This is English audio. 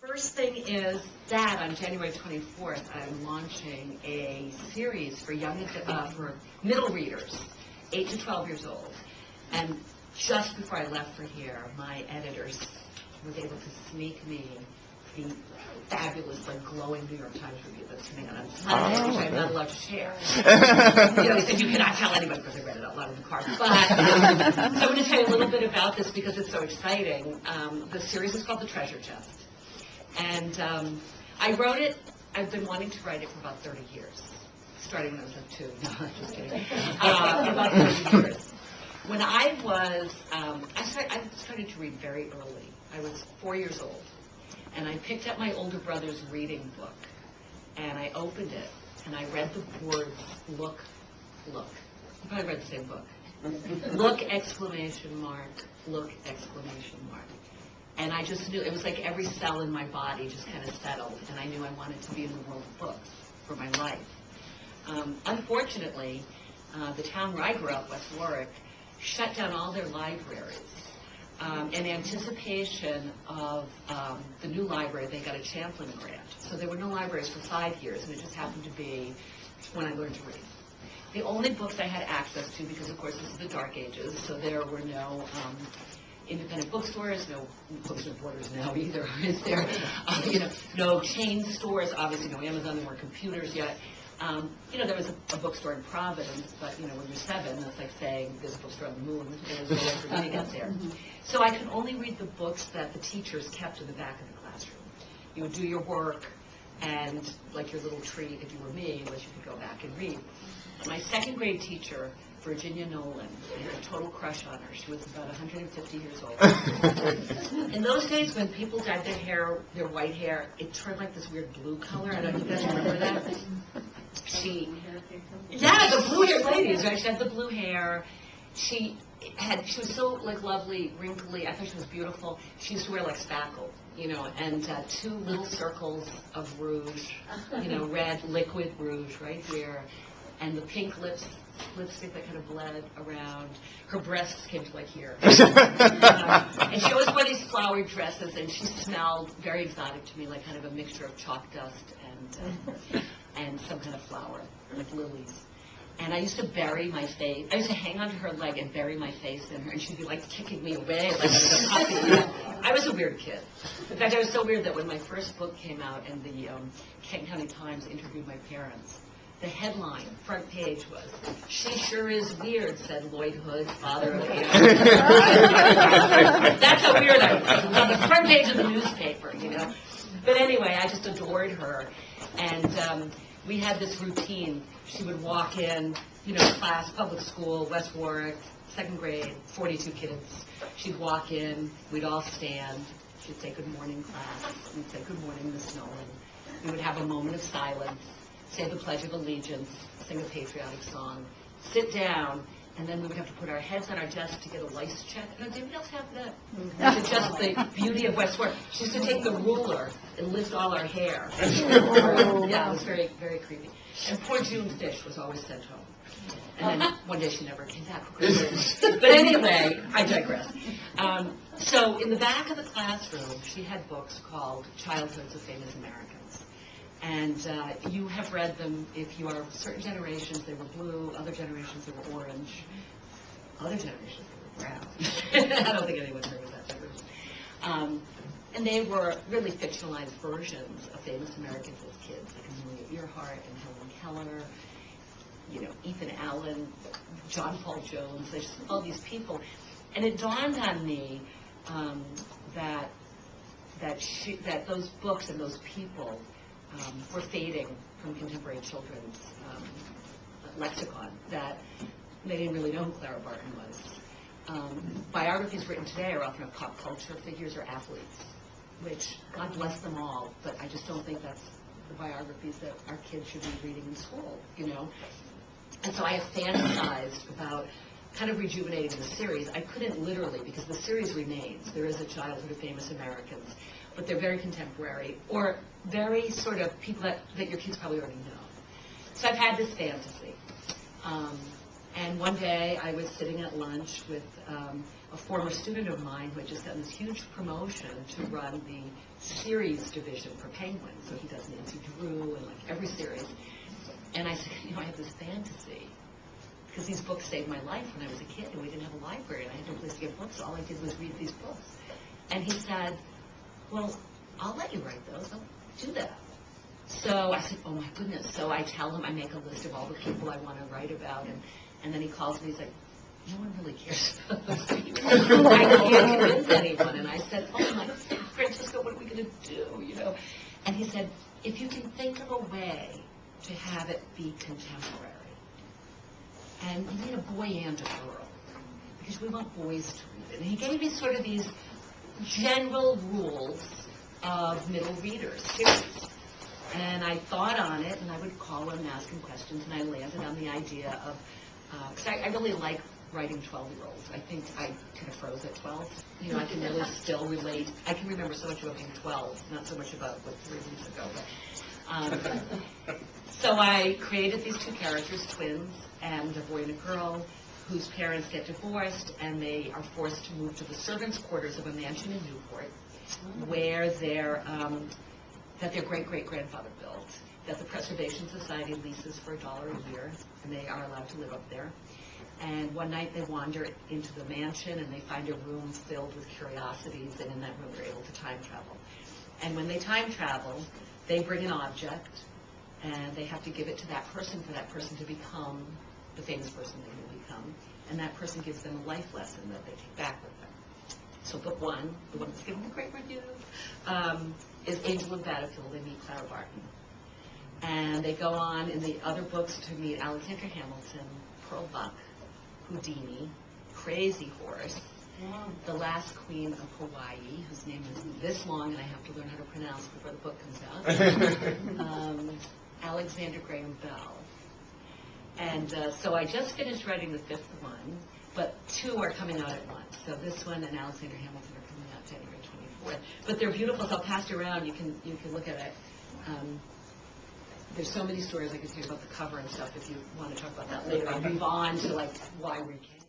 First thing is that on January 24th, I'm launching a series for for middle readers, 8 to 12 years old. And just before I left for here, my editors was able to sneak me the fabulous, glowing New York Times review that's coming out on Sunday, which I'm not allowed to share. He said, you cannot tell anybody, because I read it out loud in the car. But so I'm going to tell you a little bit about this because it's so exciting. The series is called The Treasure Chest. And I wrote it, I've been wanting to write it for about 30 years, starting when I was like 2. No, I'm just kidding. About 30 years. When I was, I started to read very early. I was 4 years old. And I picked up my older brother's reading book. And I opened it, and I read the words, look, look. You probably read the same book. Look, exclamation mark, look, exclamation mark. And I just knew, it was like every cell in my body just kind of settled, and I knew I wanted to be in the world of books for my life. Unfortunately, the town where I grew up, West Warwick, shut down all their libraries. In anticipation of the new library, they got a Champlain grant. So there were no libraries for 5 years, and it just happened to be when I learned to read. The only books I had access to, because of course this is the Dark Ages, so there were no independent bookstores, no books and borders now either, is there? No chain stores, obviously no Amazon, there weren't computers yet. There was a bookstore in Providence, but when you're 7, that's like saying there's a bookstore on the moon. There's no way for me to get there. So I could only read the books that the teachers kept in the back of the classroom. You would do your work, and like your little treat, if you were me, was you could go back and read. My second grade teacher, Virginia Nolan, I had a total crush on her. She was about 150 years old. In those days, when people dyed their hair, their white hair, it turned like this weird blue color. I don't know if you guys remember that. The blue-haired ladies, right? She had the blue hair. She was so lovely, wrinkly. I thought she was beautiful. She used to wear spackle, and 2 little circles of rouge, red liquid rouge right here, and the pink lipstick that kind of bled around. Her breasts came to here. And she always wore these flowered dresses, and she smelled very exotic to me, like kind of a mixture of chalk dust and some kind of flower, like lilies. And I used to bury my face. I used to hang onto her leg and bury my face in her, and she'd be kicking me away like I was a puppy. I was a weird kid. In fact, I was so weird that when my first book came out and the Kent County Times interviewed my parents, the headline, front page was, "She sure is weird," said Lloyd Hood, father of That's how weird I was. It was on the front page of the newspaper, But anyway, I just adored her. And we had this routine. She would walk in, class, public school, West Warwick, 2nd grade, 42 kids. She'd walk in, we'd all stand. She'd say, "Good morning, class." We'd say, "Good morning, Miss Nolan." We would have a moment of silence, say the Pledge of Allegiance, sing a patriotic song, sit down, and then we would have to put our heads on our desk to get a lice check. Did anybody else have that? It's just the beauty of West Warwick. She used to take the ruler and lift all our hair. Yeah, it was very, very creepy. And poor June Fish was always sent home. And then one day she never came back. But anyway, I digress. So in the back of the classroom, she had books called Childhoods of Famous Americans. And you have read them. If you are certain generations, they were blue. Other generations, they were orange. Other generations, they were brown. I don't think anyone heard of that generation. And they were really fictionalized versions of famous Americans as kids, like Amelia Earhart and Helen Keller, Ethan Allen, John Paul Jones. There's just all these people. And it dawned on me that those books and those people were fading from contemporary children's lexicon, that they didn't really know who Clara Barton was. Biographies written today are often of pop culture figures or athletes, which, God bless them all, but I just don't think that's the biographies that our kids should be reading in school, And so I have fantasized about kind of rejuvenating the series. I couldn't literally, because the series remains. There is a Childhood of Famous Americans, but they're very contemporary, or very sort of people that your kids probably already know. So I've had this fantasy. And one day I was sitting at lunch with a former student of mine who had just gotten this huge promotion to run the series division for Penguin. So he does Nancy Drew and like every series. And I said, I have this fantasy, because these books saved my life when I was a kid, and we didn't have a library, and I had no place to get books, so all I did was read these books. And he said, well, I'll let you write those. I'll do that. So I said, oh my goodness. So I tell him, I make a list of all the people I want to write about, and then he calls me, he's like, no one really cares about those people. I can't convince anyone. And I said, oh my God, Francesca, what are we going to do, And he said, if you can think of a way to have it be contemporary, and you need a boy and a girl, because we want boys to read it. And he gave me sort of these general rules of middle readers, series. And I thought on it, and I would call him and ask him questions, and I landed on the idea of, because I really like writing 12-year-olds. I think I kind of froze at 12. I can really still relate. I can remember so much about being 12, not so much about what 3 weeks ago. But, so I created these two characters, twins, and a boy and a girl, whose parents get divorced, and they are forced to move to the servants' quarters of a mansion in Newport, where that their great-great-grandfather built, that the Preservation Society leases for $1 a year, and they are allowed to live up there. And one night they wander into the mansion, and they find a room filled with curiosities, and in that room they're able to time travel. And when they time travel, they bring an object, and they have to give it to that person for that person to become the famous person they will become, and that person gives them a life lesson that they take back with them. So book one, the one that's given a great review, is Angel and Battlefield. They meet Clara Barton. And they go on in the other books to meet Alexander Hamilton, Pearl Buck, Houdini, Crazy Horse, the last queen of Hawaii, whose name is this long and I have to learn how to pronounce before the book comes out, Alexander Graham Bell. And so I just finished writing the 5th one, but 2 are coming out at once. So this one and Alexander Hamilton are coming out January 24th. But they're beautiful, so I'll pass it around. You can look at it. There's so many stories I could tell you about the cover and stuff. If you want to talk about that later, I'll move on to like why we came.